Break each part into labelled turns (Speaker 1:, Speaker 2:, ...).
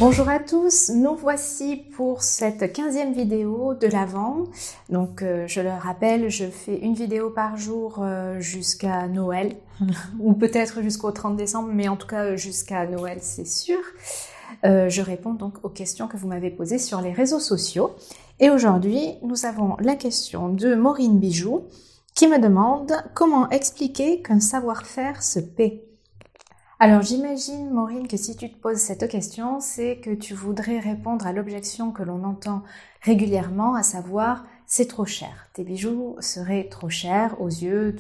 Speaker 1: Bonjour à tous, nous voici pour cette 15e vidéo de l'Avent. Donc je le rappelle, je fais une vidéo par jour jusqu'à Noël, ou peut-être jusqu'au 30 décembre, mais en tout cas jusqu'à Noël c'est sûr. Je réponds donc aux questions que vous m'avez posées sur les réseaux sociaux. Et aujourd'hui, nous avons la question de Maureen Bijou qui me demande comment expliquer qu'un savoir-faire se paie. Alors j'imagine, Maureen, que si tu te poses cette question, c'est que tu voudrais répondre à l'objection que l'on entend régulièrement, à savoir « c'est trop cher ». Tes bijoux seraient trop chers aux yeux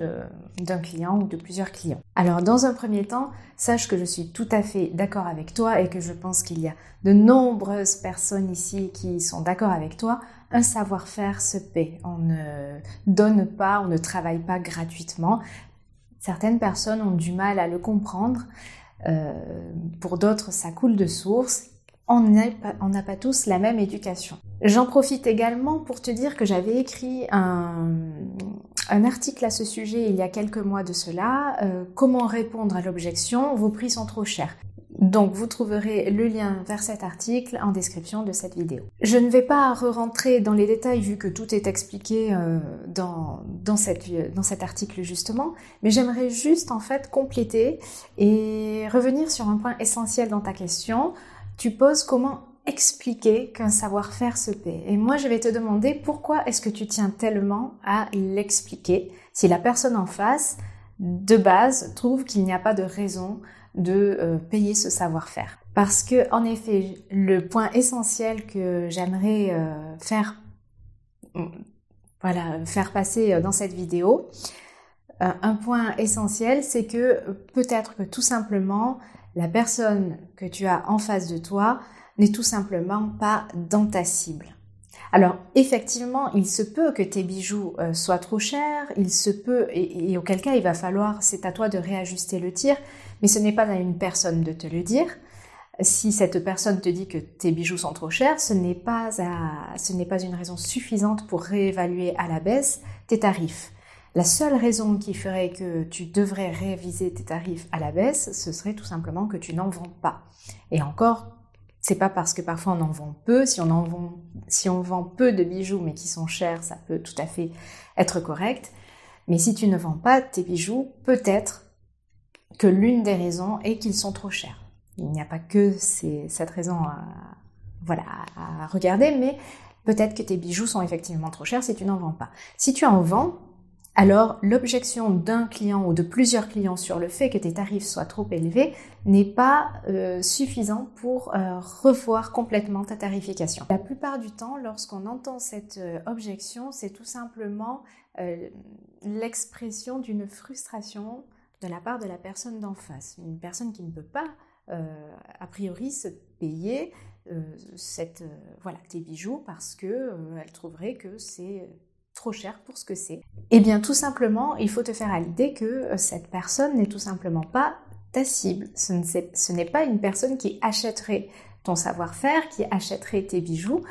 Speaker 1: d'un client ou de plusieurs clients. Alors dans un premier temps, sache que je suis tout à fait d'accord avec toi et que je pense qu'il y a de nombreuses personnes ici qui sont d'accord avec toi. Un savoir-faire se paie. On ne donne pas, on ne travaille pas gratuitement. Certaines personnes ont du mal à le comprendre, pour d'autres ça coule de source, on n'a pas tous la même éducation. J'en profite également pour te dire que j'avais écrit un article à ce sujet il y a quelques mois de cela, comment répondre à l'objection, vos prix sont trop chers. Donc vous trouverez le lien vers cet article en description de cette vidéo. Je ne vais pas re-rentrer dans les détails vu que tout est expliqué dans cet article justement, mais j'aimerais juste en fait compléter et revenir sur un point essentiel dans ta question. Tu poses comment expliquer qu'un savoir-faire se paie. Et moi je vais te demander pourquoi est-ce que tu tiens tellement à l'expliquer si la personne en face, de base, trouve qu'il n'y a pas de raison de payer ce savoir-faire. Parce que, en effet, le point essentiel que j'aimerais faire passer dans cette vidéo, un point essentiel, c'est que peut-être que tout simplement, la personne que tu as en face de toi n'est tout simplement pas dans ta cible. Alors, effectivement, il se peut que tes bijoux soient trop chers, il se peut, et auquel cas il va falloir, c'est à toi de réajuster le tir, mais ce n'est pas à une personne de te le dire. Si cette personne te dit que tes bijoux sont trop chers, ce n'est pas une raison suffisante pour réévaluer à la baisse tes tarifs. La seule raison qui ferait que tu devrais réviser tes tarifs à la baisse, ce serait tout simplement que tu n'en vends pas. Et encore, c'est pas parce que parfois on en vend peu, si on vend peu de bijoux mais qui sont chers, ça peut tout à fait être correct. Mais si tu ne vends pas tes bijoux, peut-être que l'une des raisons est qu'ils sont trop chers. Il n'y a pas que cette raison à regarder, mais peut-être que tes bijoux sont effectivement trop chers si tu n'en vends pas. Si tu en vends, alors l'objection d'un client ou de plusieurs clients sur le fait que tes tarifs soient trop élevés n'est pas suffisant pour revoir complètement ta tarification. La plupart du temps, lorsqu'on entend cette objection, c'est tout simplement l'expression d'une frustration de la part de la personne d'en face. Une personne qui ne peut pas, a priori, se payer tes bijoux parce qu'elle trouverait que c'est trop cher pour ce que c'est. Eh bien, tout simplement, il faut te faire à l'idée que cette personne n'est tout simplement pas ta cible. Ce n'est pas une personne qui achèterait ton savoir-faire, qui achèterait tes bijoux.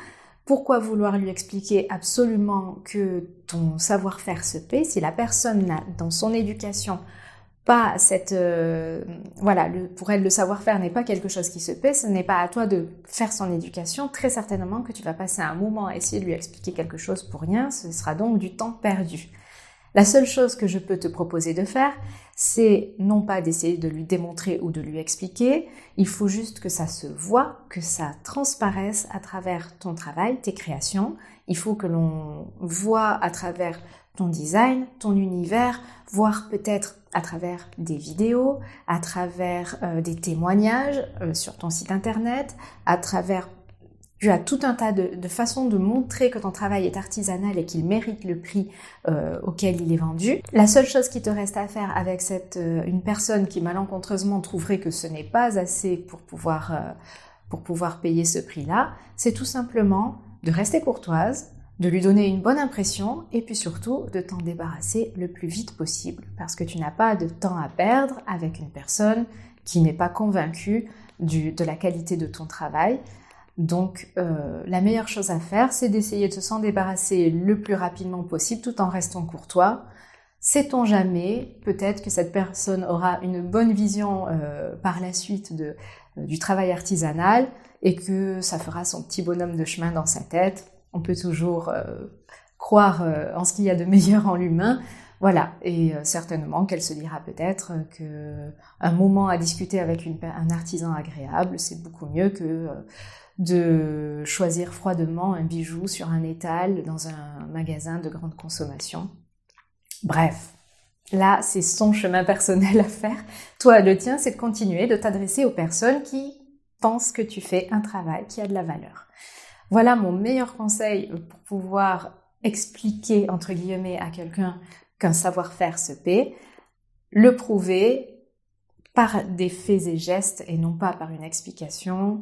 Speaker 1: Pourquoi vouloir lui expliquer absolument que ton savoir-faire se paie si la personne n'a dans son éducation pas pour elle le savoir-faire n'est pas quelque chose qui se paie, ce n'est pas à toi de faire son éducation, très certainement que tu vas passer un moment à essayer de lui expliquer quelque chose pour rien, ce sera donc du temps perdu. La seule chose que je peux te proposer de faire, c'est non pas d'essayer de lui démontrer ou de lui expliquer, il faut juste que ça se voit, que ça transparaisse à travers ton travail, tes créations, il faut que l'on voit à travers ton design, ton univers, voire peut-être à travers des vidéos, à travers des témoignages sur ton site internet, tu as tout un tas de façons de montrer que ton travail est artisanal et qu'il mérite le prix auquel il est vendu. La seule chose qui te reste à faire avec une personne qui malencontreusement trouverait que ce n'est pas assez pour pouvoir payer ce prix-là, c'est tout simplement de rester courtoise, de lui donner une bonne impression et puis surtout de t'en débarrasser le plus vite possible parce que tu n'as pas de temps à perdre avec une personne qui n'est pas convaincue de la qualité de ton travail. Donc la meilleure chose à faire, c'est d'essayer de s'en débarrasser le plus rapidement possible tout en restant courtois. Sait-on jamais, peut-être que cette personne aura une bonne vision par la suite du travail artisanal et que ça fera son petit bonhomme de chemin dans sa tête. On peut toujours croire en ce qu'il y a de meilleur en l'humain. Voilà, et certainement qu'elle se dira peut-être qu'un moment à discuter avec un artisan agréable, c'est beaucoup mieux que de choisir froidement un bijou sur un étal dans un magasin de grande consommation. Bref, là, c'est son chemin personnel à faire. Toi, le tien, c'est de continuer de t'adresser aux personnes qui pensent que tu fais un travail qui a de la valeur. Voilà mon meilleur conseil pour pouvoir expliquer, entre guillemets, à quelqu'un qu'un savoir-faire se paie, le prouver par des faits et gestes et non pas par une explication,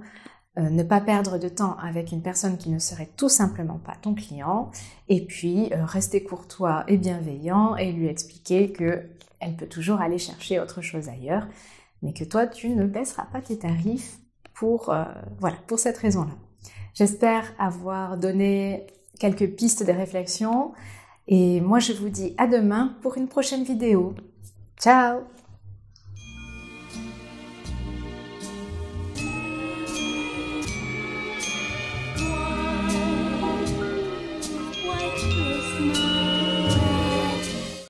Speaker 1: ne pas perdre de temps avec une personne qui ne serait tout simplement pas ton client, et puis rester courtois et bienveillant et lui expliquer qu'elle peut toujours aller chercher autre chose ailleurs, mais que toi tu ne baisseras pas tes tarifs pour cette raison-là. J'espère avoir donné quelques pistes de réflexion, et moi je vous dis à demain pour une prochaine vidéo. Ciao!